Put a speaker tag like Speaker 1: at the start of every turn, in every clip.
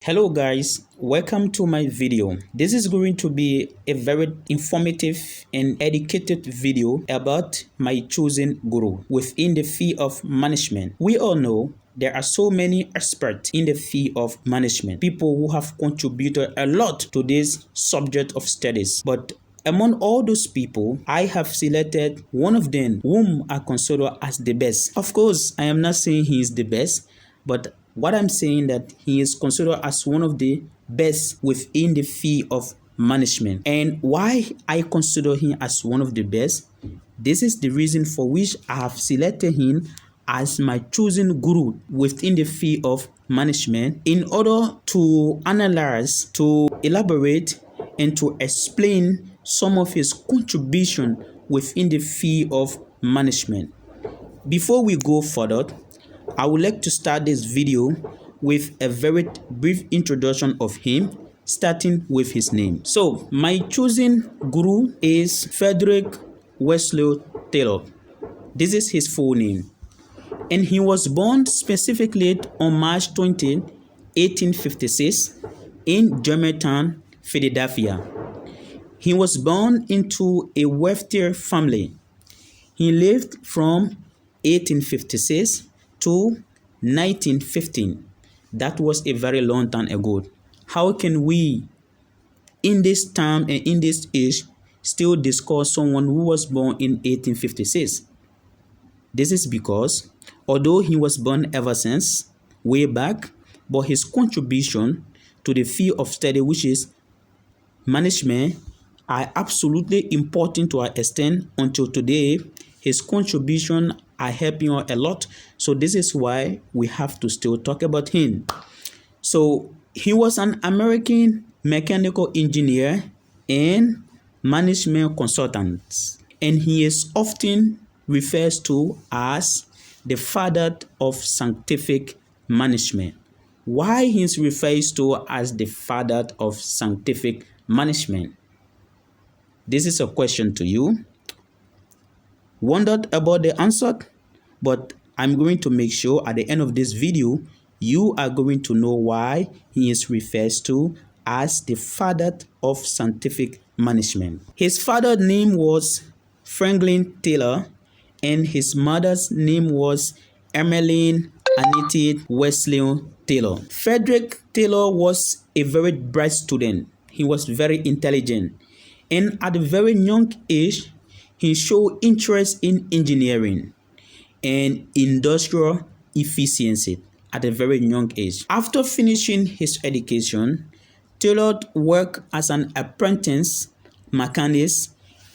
Speaker 1: Hello guys, welcome to my video. This is going to be a very informative and educated video about my chosen guru within the field of management. We all know there are so many experts in the field of management, people who have contributed a lot to this subject of studies. But among all those people, I have selected one of them whom I consider as the best. Of course, I am not saying he is the best, but what I'm saying that he is considered as one of the best within the field of management. And why I consider him as one of the best, this is the reason for which I have selected him as my chosen guru within the field of management in order to analyze, to elaborate, and to explain some of his contribution within the field of management. Before we go further, I would like to start this video with a very brief introduction of him, starting with his name. So, my chosen guru is Fredrick W. Taylor. This is his full name. And he was born specifically on March 20, 1856 in Germantown, Philadelphia. He was born into a wealthy family. He lived from 1856 to 1915. That was a very long time ago. How can we, in this time and in this age, still discuss someone who was born in 1856? This is because, although he was born ever since, way back, but his contribution to the field of study, which is management, are absolutely important to our extent until today. His contribution are helping us a lot. So this is why we have to still talk about him. So he was an American mechanical engineer and management consultant. And he is often referred to as the father of scientific management. Why he is referred to as the father of scientific management? This is a question to you. Wondered about the answer? But I'm going to make sure at the end of this video, you are going to know why he is referred to as the father of scientific management. His father's name was Franklin Taylor, and his mother's name was Emmeline Annette Wesley Taylor. Fredrick Taylor was a very bright student. He was very intelligent. And at a very young age, he showed interest in engineering and industrial efficiency at a very young age. After finishing his education, Taylor worked as an apprentice mechanic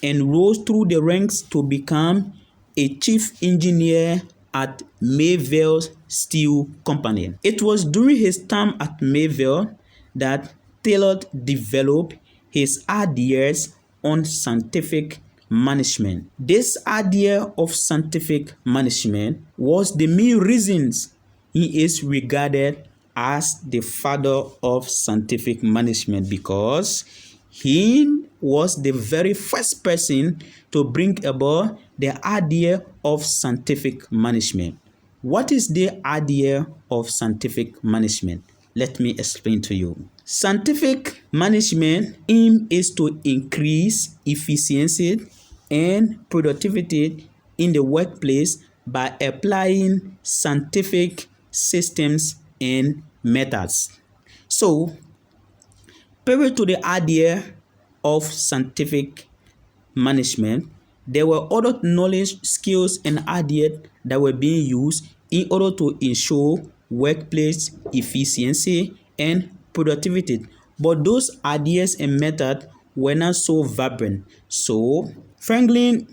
Speaker 1: and rose through the ranks to become a chief engineer at Mayville Steel Company. It was during his time at Mayville that Taylor developed his ideas on scientific management. This idea of scientific management was the main reasons he is regarded as the father of scientific management, because he was the very first person to bring about the idea of scientific management. What is the idea of scientific management? Let me explain to you. Scientific management aim is to increase efficiency and productivity in the workplace by applying scientific systems and methods. So, prior to the idea of scientific management, there were other knowledge, skills, and ideas that were being used in order to ensure workplace efficiency and productivity. But those ideas and methods were not so vibrant. So Franklin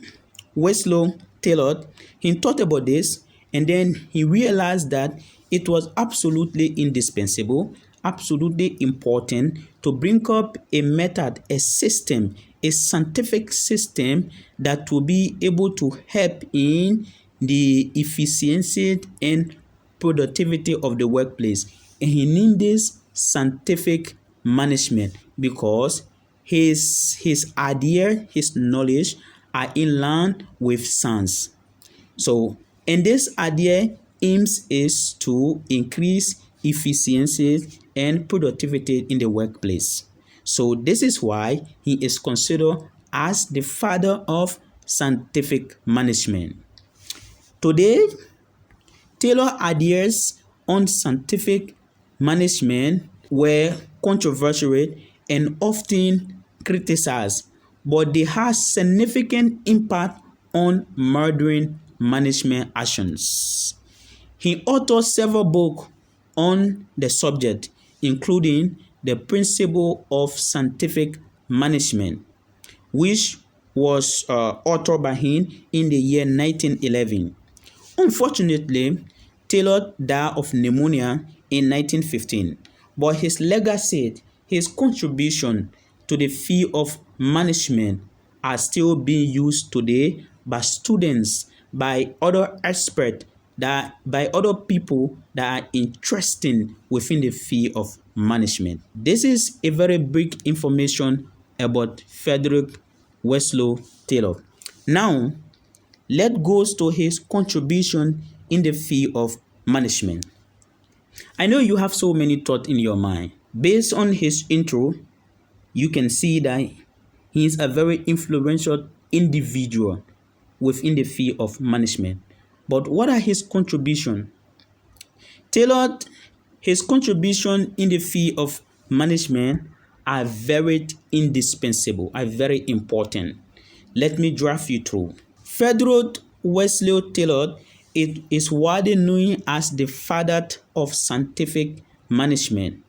Speaker 1: Wesley Taylor, he thought about this, and then he realized that it was absolutely indispensable, absolutely important to bring up a method, a system, a scientific system that will be able to help in the efficiency and productivity of the workplace. And he named this scientific management because his idea, his knowledge are in line with science. So, and this idea aims is to increase efficiency and productivity in the workplace. So this is why he is considered as the father of scientific management. Today, Taylor's ideas on scientific management were controversial and often criticized, but they had significant impact on modern management actions. He authored several books on the subject, including The Principle of Scientific Management, which was authored by him in the year 1911. Unfortunately, Taylor died of pneumonia in 1915, but his legacy, his contribution to the field of management are still being used today by students, by other experts, by other people that are interested within the field of management. This is a very big information about Fredrick W. Taylor. Now, let's go to his contribution in the field of management. I know you have so many thoughts in your mind. Based on his intro, you can see that he is a very influential individual within the field of management. But what are his contributions? Taylor, his contribution in the field of management are very indispensable, are very important. Let me drive you through. Fredrick W. Taylor is widely known as the father of scientific management,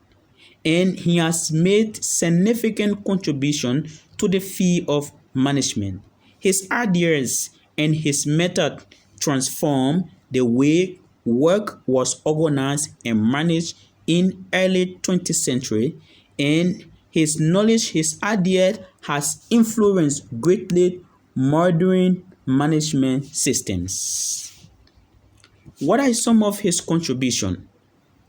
Speaker 1: and he has made significant contribution to the field of management. His ideas and his method transformed the way work was organized and managed in early 20th century, and his knowledge, his ideas has influenced greatly modern management systems. What are some of his contributions?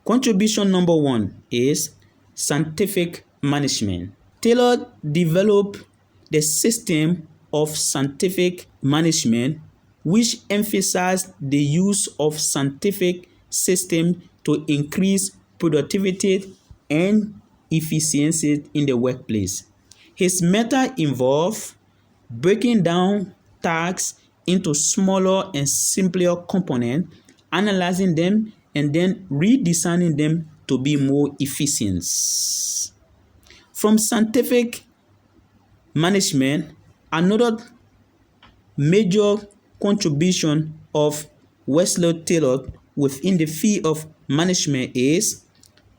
Speaker 1: Contribution number one is scientific management. Taylor developed the system of scientific management, which emphasized the use of scientific systems to increase productivity and efficiency in the workplace. His method involved breaking down tasks into smaller and simpler components, analyzing them, and then redesigning them to be more efficient. From scientific management, another major contribution of Wesley Taylor within the field of management is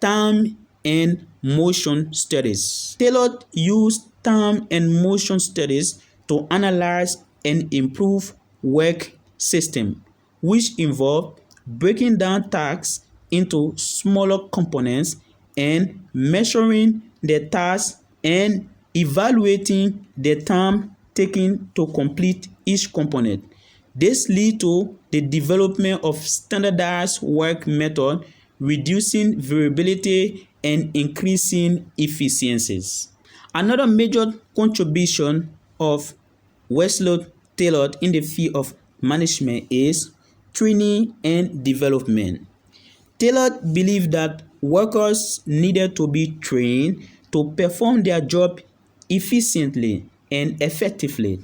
Speaker 1: time and motion studies. Taylor used time and motion studies to analyze and improve work system, which involve breaking down tasks into smaller components and measuring the tasks and evaluating the time taken to complete each component. This leads to the development of standardized work method, reducing variability and increasing efficiencies. Another major contribution of Wesley Taylor in the field of management is training and development. Taylor believed that workers needed to be trained to perform their job efficiently and effectively.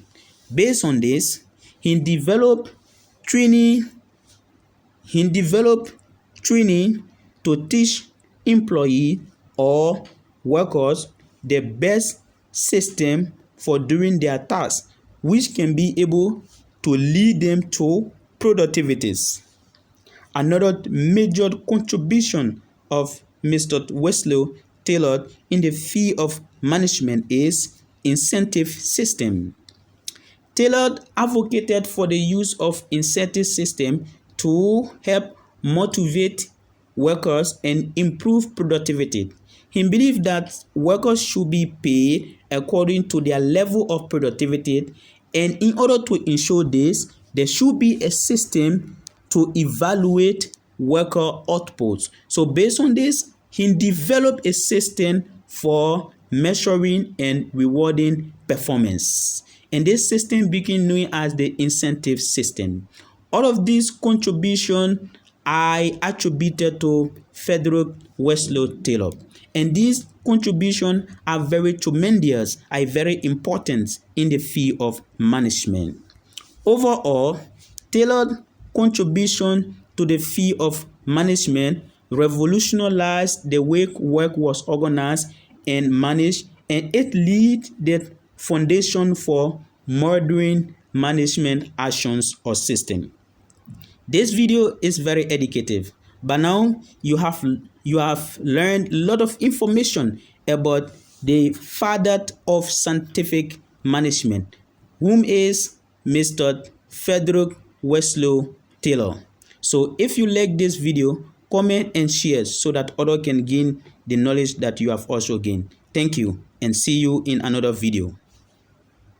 Speaker 1: Based on this, he developed training to teach employees or workers the best system for doing their tasks, which can be able to lead them to productivities. Another major contribution of Mr. Wesley Taylor in the field of management is incentive system. Taylor advocated for the use of incentive system to help motivate workers and improve productivity. He believed that workers should be paid according to their level of productivity, and in order to ensure this, there should be a system to evaluate worker outputs. So based on this, he developed a system for measuring and rewarding performance. And this system became known as the incentive system. All of these contributions I attributed to Fredrick W. And these contributions are very tremendous, are very important in the field of management. Overall, Taylor's contribution to the field of management revolutionized the way work was organized and managed, and it laid the foundation for modern management actions or system. This video is very educative, but now you have learned a lot of information about the father of scientific management, whom is Mr. Fredrick W. So if you like this video, comment and share so that others can gain the knowledge that you have also gained. Thank you, and see you in another video.